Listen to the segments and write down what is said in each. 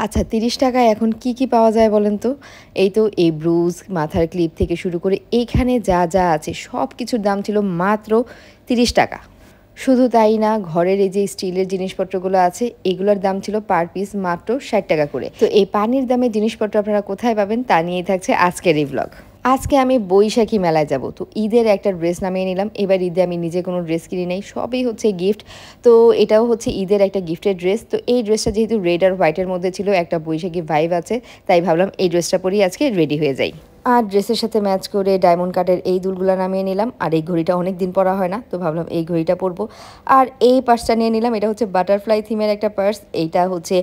আচ্ছা, ৩০ টাকায় এখন কি পাওয়া যায় বলেন তো? এই তো এই ব্রুজ, মাথার ক্লিপ থেকে শুরু করে এইখানে যা আছে সব কিছুর দাম ছিল মাত্র ৩০ টাকা। শুধু তাই না, ঘরের এই যে স্টিলের জিনিসপত্রগুলো আছে এগুলোর দাম ছিল পার পিস মাত্র ৬০ টাকা করে। তো এই পানির দামে জিনিসপত্র আপনারা কোথায় পাবেন তা নিয়েই থাকছে আজকের এই ভ্লগ। আজকে আমি বৈশাখী মেলায় যাব, তো ঈদের একটা ড্রেস নামিয়ে নিলাম। এবার ঈদে আমি নিজে কোনো ড্রেস কিনি নাই, সবই হচ্ছে গিফট। তো এটাও হচ্ছে ঈদের একটা গিফটের ড্রেস। তো এই ড্রেসটা যেহেতু রেড আর হোয়াইটের মধ্যে ছিল, একটা বৈশাখী ভাইব আছে, তাই ভাবলাম এই ড্রেসটা পরেই আজকে রেডি হয়ে যাই। আর ড্রেসের সাথে ম্যাচ করে ডায়মন্ড কাটের এই দুলগুলো নামিয়ে নিলাম। আর এই ঘড়িটা অনেক দিন পরা হয় না, তো ভাবলাম এই ঘড়িটা পরবো। আর এই পার্সটা নিয়ে নিলাম, এটা হচ্ছে বাটারফ্লাই থিমের একটা পার্স। এইটা হচ্ছে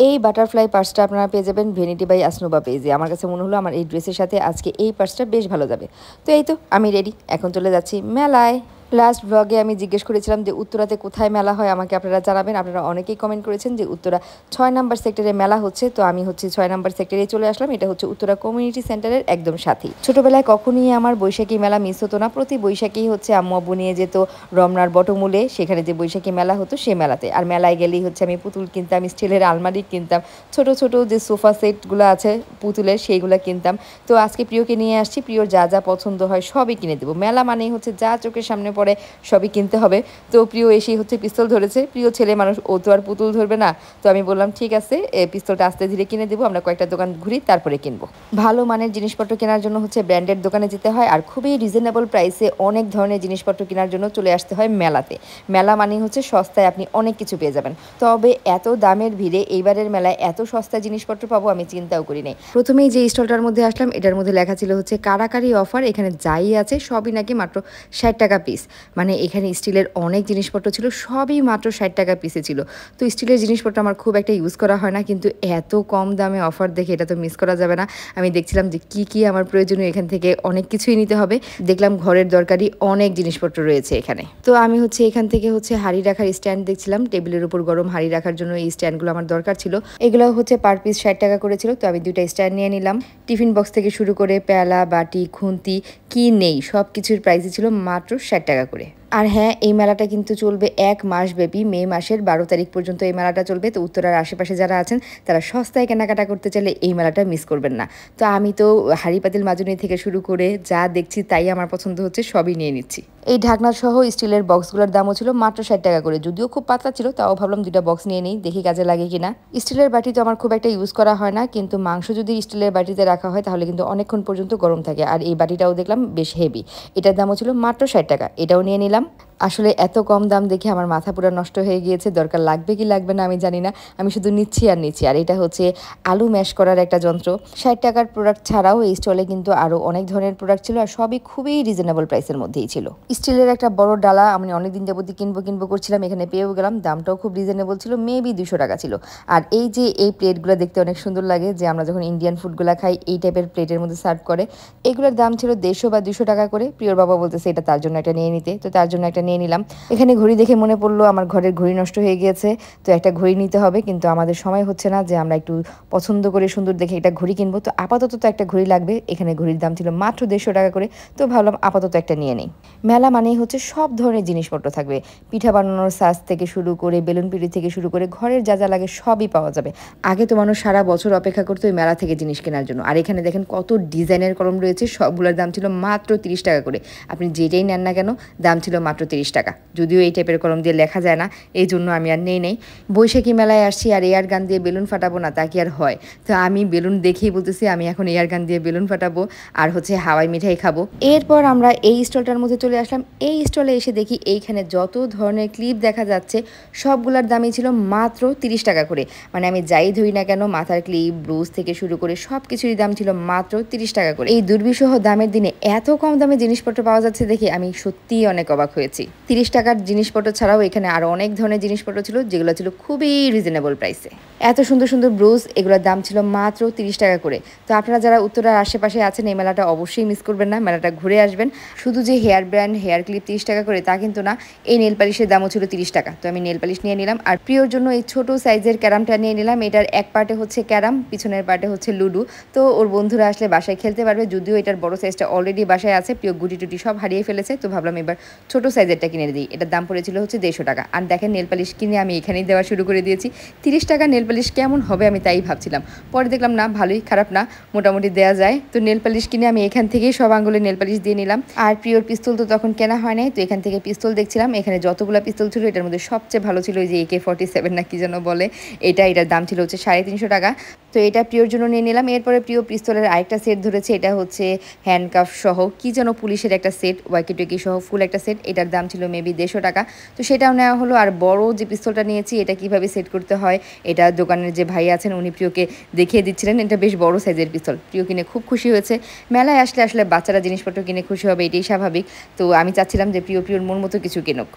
এই বাটারফ্লাই পার্সটা আপনারা পেয়ে যাবেন ভ্যানিটি বাই আসনুবা পেজে। আমার কাছে মনে হলো আমার এই ড্রেসের সাথে আজকে এই পার্সটা বেশ ভালো যাবে। তো এই তো আমি রেডি, এখন চলে যাচ্ছি মেলায়। লাস্ট ব্লগে আমি জিজ্ঞেস করেছিলাম যে উত্তরাতে কোথায় মেলা হয়, আমাকে আপনারা জানাবেন। আপনারা অনেকেই কমেন্ট করেছেন যে উত্তরা ৬ নাম্বার সেক্টরে মেলা হচ্ছে। তো আমি হচ্ছে ৬ নাম্বার সেক্টরে চলে আসলাম। এটা হচ্ছে উত্তরা কমিউনিটি সেন্টারের একদম সাথেই। ছোটবেলায় কখনই আমার বৈশাখী মেলা মিস হতো না, প্রতি বৈশাখী হচ্ছে আম্মু আব্বু নিয়ে যেত রমনার বটমূলে, সেখানে যে বৈশাখী মেলা হতো সে মেলাতে। আর মেলায় গেলেই হচ্ছে আমি পুতুল কিনতাম, স্টিলের আলমারি কিনতাম, ছোট ছোট যে সোফা সেটগুলো আছে পুতুলের সেইগুলো কিনতাম। তো আজকে প্রিয়কে নিয়ে আসছি, প্রিয়র যা পছন্দ হয় সবই কিনে দেবো। মেলা মানেই হচ্ছে যা চোখের সামনে পড়ে সবই কিনতে হবে। তো প্রিয় এসেই হচ্ছে পিস্তল ধরেছে, প্রিয় ছেলে মানুষ, ও তো আর পুতুল ধরবে না। তো আমি বললাম ঠিক আছে, পিস্তলটা আস্তে ধীরে কিনে দেবো, আমরা কয়েকটা দোকান ঘুরি তারপরে কিনবো। ভালো মানের জিনিসপত্র কেনার জন্য হচ্ছে ব্র্যান্ডেড দোকানে যেতে হয়, আর খুবই রিজনেবল প্রাইসে অনেক ধরনের জিনিসপত্র কেনার জন্য চলে আসতে হয় মেলাতে। মেলা মানেই হচ্ছে সস্তায় আপনি অনেক কিছু পেয়ে যাবেন। তবে এত দামের ভিড়ে এইবারের মেলায় এত সস্তা জিনিসপত্র পাবো আমি চিন্তাও করি নাই। প্রথমেই যে স্টলটার মধ্যে আসলাম, এটার মধ্যে লেখা ছিল হচ্ছে কারাকারি অফার, এখানে যাই আছে সবই নাকি মাত্র ৬০ টাকা পিস। মানে এখানে স্টিলের অনেক জিনিসপত্র ছিল, সবই মাত্র ৬০ টাকা পিসে ছিল। তো স্টিলের জিনিসপত্র আমার খুব একটা ইউজ করা হয় না, কিন্তু এত কম দামে অফার দেখে এটা তো মিস করা যাবে না। আমি দেখছিলাম যে কি আমার প্রয়োজনীয়, এখান থেকে অনেক কিছুই নিতে হবে। দেখলাম ঘরের দরকারি অনেক জিনিসপত্র রয়েছে এখানে। তো আমি হচ্ছে এখান থেকে হচ্ছে হাঁড়ি রাখার স্ট্যান্ড দেখছিলাম, টেবিলের উপর গরম হাঁড়ি রাখার জন্য এই স্ট্যান্ডগুলো আমার দরকার ছিল। এগুলো হচ্ছে পার পিস ৬০ টাকা করেছিল, তো আমি 2টা স্ট্যান্ড নিয়ে নিলাম। টিফিন বক্স থেকে শুরু করে পেয়ালা, বাটি, খুন্তি কি নেই সব কিছুর প্রাইসই ছিল মাত্র ৬০ টাকা করে। আর হ্যাঁ, এই মেলাটা কিন্তু চলবে 1 মাস ব্যাপী, মে মাসের 12 তারিখ পর্যন্ত এই মেলাটা চলবে। তো উত্তরার আশেপাশে যারা আছেন তারা সস্তায় কেনাকাটা করতে চাইলে এই মেলাটা মিস করবেন না। তো আমি তো হাঁড়ি পাতিল মাজুনি থেকে শুরু করে যা দেখছি তাই আমার পছন্দ হচ্ছে, সবই নিয়ে নিচ্ছি। এই ঢাকনা সহ স্টিলের বক্সগুলোর দামও ছিল মাত্র ৬০ টাকা করে, যদিও খুব পাতলা ছিল, তাও ভাবলাম 2টা বক্স নিয়ে নিই, দেখি কাজে লাগে কিনা। স্টিলের বাটি তো আমার খুব একটা ইউজ করা হয় না, কিন্তু মাংস যদি স্টিলের বাটিতে রাখা হয় তাহলে কিন্তু অনেকক্ষণ পর্যন্ত গরম থাকে। আর এই বাটিটাও দেখলাম বেশ হেভি, এটার দামও ছিল মাত্র ৬০ টাকা, এটাও নিয়ে নিলাম। আসলে এত কম দাম দেখে আমার মাথা পুরো নষ্ট হয়ে গিয়েছে, দরকার লাগবে কি লাগবে না আমি জানি না, আমি শুধু নিচ্ছি আর নিচ্ছি। আর এটা হচ্ছে আলু ম্যাশ করার একটা যন্ত্র। ৬০ টাকার প্রোডাক্ট ছাড়াও এই স্টলে কিন্তু আরও অনেক ধরনের প্রোডাক্ট ছিল, আর সবই খুবই রিজনেবল প্রাইসের মধ্যেই ছিল। স্টিলের একটা বড় ডালা আমি অনেকদিন যাবতীয় কিনবো করছিলাম, এখানে পেয়েও গেলাম, দামটাও খুব রিজনেবল ছিল, মেবি 200 টাকা ছিল। আর এই যে এই প্লেটগুলো দেখতে অনেক সুন্দর লাগে, যে আমরা যখন ইন্ডিয়ান ফুডগুলো খাই এই টাইপের প্লেটের মধ্যে সার্ভ করে, এগুলোর দাম ছিল 150 বা 200 টাকা করে। প্রিয়র বাবা বলতেছে এটা তার জন্য একটা নিয়ে নিতে, তো তার জন্য একটা নিয়ে নিলাম। এখানে ঘড়ি দেখে মনে পড়লো আমার ঘরের ঘড়ি নষ্ট হয়ে গিয়েছে, তো একটা ঘড়ি নিতে হবে, কিন্তু আমাদের সময় হচ্ছে না যে আমরা একটু পছন্দ করে সুন্দর দেখে একটা ঘড়ি কিনবো। তো আপাতত তো একটা ঘড়ি লাগবে, এখানে ঘড়ির দাম ছিল মাত্র 150 টাকা করে, তো ভাবলাম আপাতত একটা নিয়ে নেই। মেলা মানেই হচ্ছে সব ধরনের জিনিসপত্র থাকবে, পিঠা বানানোর সাজ থেকে শুরু করে বেলুন পিঠি থেকে শুরু করে ঘরের যা লাগে সবই পাওয়া যাবে। আগে তো মানুষ সারা বছর অপেক্ষা করতো ওই মেলা থেকে জিনিস কেনার জন্য, আর এখানে দেখেন কত ডিজাইনের কলম রয়েছে, সবগুলোর দাম ছিল মাত্র 30 টাকা করে। আপনি যেটাই নেন না কেন দাম ছিল মাত্র 30 টাকা। যদিও এই টাইপের কলম দিয়ে লেখা যায় না, এই জন্য আমি আর নেই। বৈশাখী মেলায় আসছি আর এয়ার গান দিয়ে বেলুন ফাটাবো না তা কি আর হয়? তো আমি বেলুন দেখেই বলতেছি আমি এখন এয়ার গান দিয়ে বেলুন ফাটাবো আর হচ্ছে হাওয়াই মিঠাই খাবো। এরপর আমরা এই স্টলটার মধ্যে চলে আসলাম। এই স্টলে এসে দেখি এইখানে যত ধরনের ক্লিপ দেখা যাচ্ছে সবগুলোর দামই ছিল মাত্র 30 টাকা করে। মানে আমি যাই ধরি না কেন, মাথার ক্লিপ, ব্রুজ থেকে শুরু করে সব কিছুরই দাম ছিল মাত্র 30 টাকা করে। এই দুর্বিষহ দামের দিনে এত কম দামে জিনিসপত্র পাওয়া যাচ্ছে দেখে আমি সত্যিই অনেক অবাক হয়েছি। 30 টাকার জিনিসপত্র ছাড়াও এখানে আরও অনেক ধরনের জিনিসপত্র ছিল যেগুলো ছিল খুবই রিজনেবল প্রাইসে। এত সুন্দর সুন্দর ব্রুজ, এগুলোর দাম ছিল মাত্র 30 টাকা করে। তো আপনারা যারা উত্তরার আশেপাশে আছেন এই মেলাটা অবশ্যই মিস করবেন না, মেলাটা ঘুরে আসবেন। শুধু যে হেয়ার ব্র্যান্ড, হেয়ার ক্লিপ 30 টাকা করে তা কিন্তু না, এই নেল পালিশের দামও ছিল 30 টাকা। তো আমি নেল পালিশ নিয়ে নিলাম, আর প্রিয়র জন্য এই ছোট সাইজের ক্যারামটা নিয়ে নিলাম। এটার এক পার্টে হচ্ছে ক্যারাম, পিছনের পার্টে হচ্ছে লুডু। তো ওর বন্ধুরা আসলে বাসায় খেলতে পারবে, যদিও এটার বড় সাইজটা অলরেডি বাসায় আছে, প্রিয় গুটি টুটি সব হারিয়ে ফেলেছে। তো ভাবলাম এবার ছোট ছোট সাইজেরটা কিনে দিই। এটার দাম পড়েছিল হচ্ছে 150 টাকা। আর দেখেন নেল পালিশ কিনে আমি এখানেই দেওয়া শুরু করে দিয়েছি। 30 টাকা নেল পালিশ কেমন হবে আমি তাই ভাবছিলাম। পরে দেখলাম না ভালোই, খারাপ না, মোটামুটি দেওয়া যায়। তো নেল পালিশ কিনে আমি এখান থেকেই সব আঙ্গুলে নেল পালিশ দিয়ে নিলাম। আর প্রিয়র পিস্তল তো তখন কেনা হয় নাই, তো এখান থেকে পিস্তল দেখছিলাম। এখানে যতগুলো পিস্তল ছিল এটার মধ্যে সবচেয়ে ভালো ছিল ওই যে AK-47 না কি যেন বলে, এটার দাম ছিল হচ্ছে 350 টাকা। তো এটা প্রিয়র জন্য নিয়ে নিলাম। এরপরে প্রিয় পিস্তলের আরেকটা সেট ধরেছে, এটা হচ্ছে হ্যান্ডকাফ সহ কি যেন পুলিশের একটা সেট, ওয়াকি টোয়াকি সহ ফুল একটা সেট, এটার দাম ছিল মেবি 150 টাকা। তো সেটাও নেওয়া হলো। আর বড় যে পিস্তলটা নিয়েছি এটা কিভাবে সেট করতে হয় এটা দোকানের যে ভাই আছেন উনি প্রিয়কে দেখিয়ে দিচ্ছিলেন। এটা বেশ বড় সাইজের পিস্তল। প্রিয় কিনে খুব খুশি হয়েছে। মেলায় আসলে আসলে বাচ্চারা জিনিসপত্র কিনে খুশি হবে, এটাই স্বাভাবিক। তো আমি চাচ্ছিলাম যে প্রিয়র মন মতো কিছু কিনুক।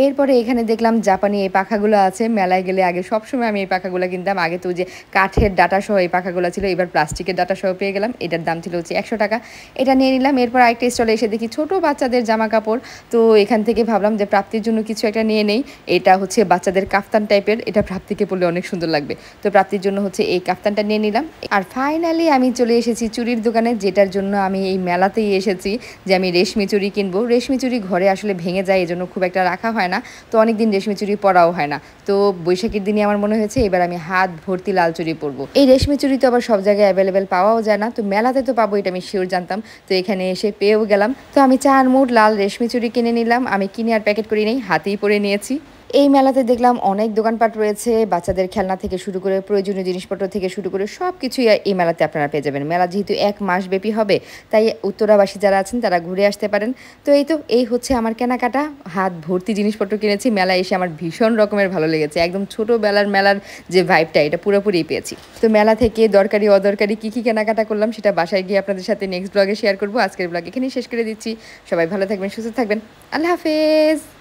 এরপরে এখানে দেখলাম জাপানি এই পাখাগুলো আছে। মেলায় গেলে আগে সবসময় আমি এই পাখাগুলো কিনতাম। আগে তো যে কাঠের ডাটা সহ এই পাখাগুলো ছিল, এবার প্লাস্টিকের ডাটা সহ পেয়ে গেলাম। এটার দাম ছিল হচ্ছে 100 টাকা। এটা নিয়ে নিলাম। এরপর আরেকটা স্টলে এসে দেখি ছোট বাচ্চাদের জামা কাপড়। তো এখান থেকে ভাবলাম যে প্রাপ্তির জন্য কিছু একটা নিয়ে নেই। এটা হচ্ছে বাচ্চাদের কাফতান টাইপের, এটা প্রাপ্তিকে পরলে অনেক সুন্দর লাগবে। তো প্রাপ্তির জন্য হচ্ছে এই কাফতানটা নিয়ে নিলাম। আর ফাইনালি আমি চলে এসেছি চুড়ির দোকানে, যেটার জন্য আমি এই মেলাতেই এসেছি যে আমি রেশমি চুড়ি কিনবো। রেশমি চুড়ি ঘরে আসলে ভেঙে যায়, এজন্য খুব একটা রাখা হয় না। তো অনেক দিন রেশমি চুড়ি পরাও হয় না। তো বৈশাখীর দিনে আমার মনে হয়েছে এবার আমি হাত ভর্তি লাল চুড়ি পরবো। এই রেশমি চুড়ি তো আবার সব জায়গায় অ্যাভেলেবেল পাওয়াও যায় না, তো মেলাতে তো পাবো এটা আমি শিওর জানতাম। তো এখানে এসে পেয়েও গেলাম। তো আমি 4 মুঠ লাল রেশমি চুড়ি কিনে নিলাম। আমি কিনে আর প্যাকেট করে নেই, হাতেই পরে নিয়েছি। এই মেলাতে দেখলাম অনেক দোকানপাট রয়েছে, বাচ্চাদের খেলনা থেকে শুরু করে প্রয়োজনীয় জিনিসপত্র থেকে শুরু করে সব কিছুই এই মেলাতে আপনারা পেয়ে যাবেন। মেলা যেহেতু 1 মাস ব্যাপী হবে, তাই উত্তরাবাসী যারা আছেন তারা ঘুরে আসতে পারেন। তো এই হচ্ছে আমার কেনাকাটা। হাত ভর্তি জিনিসপত্র কিনেছি। মেলায় এসে আমার ভীষণ রকমের ভালো লেগেছে। একদম ছোটোবেলার মেলার যে ভাইবটা এটা পুরোপুরি পেয়েছি। তো মেলা থেকে দরকারি অদরকারি কী কেনাকাটা করলাম সেটা বাসায় গিয়ে আপনাদের সাথে নেক্সট ব্লগে শেয়ার করবো। আজকের ব্লগ এখানেই শেষ করে দিচ্ছি। সবাই ভালো থাকবেন, সুস্থ থাকবেন। আল্লাহ হাফেজ।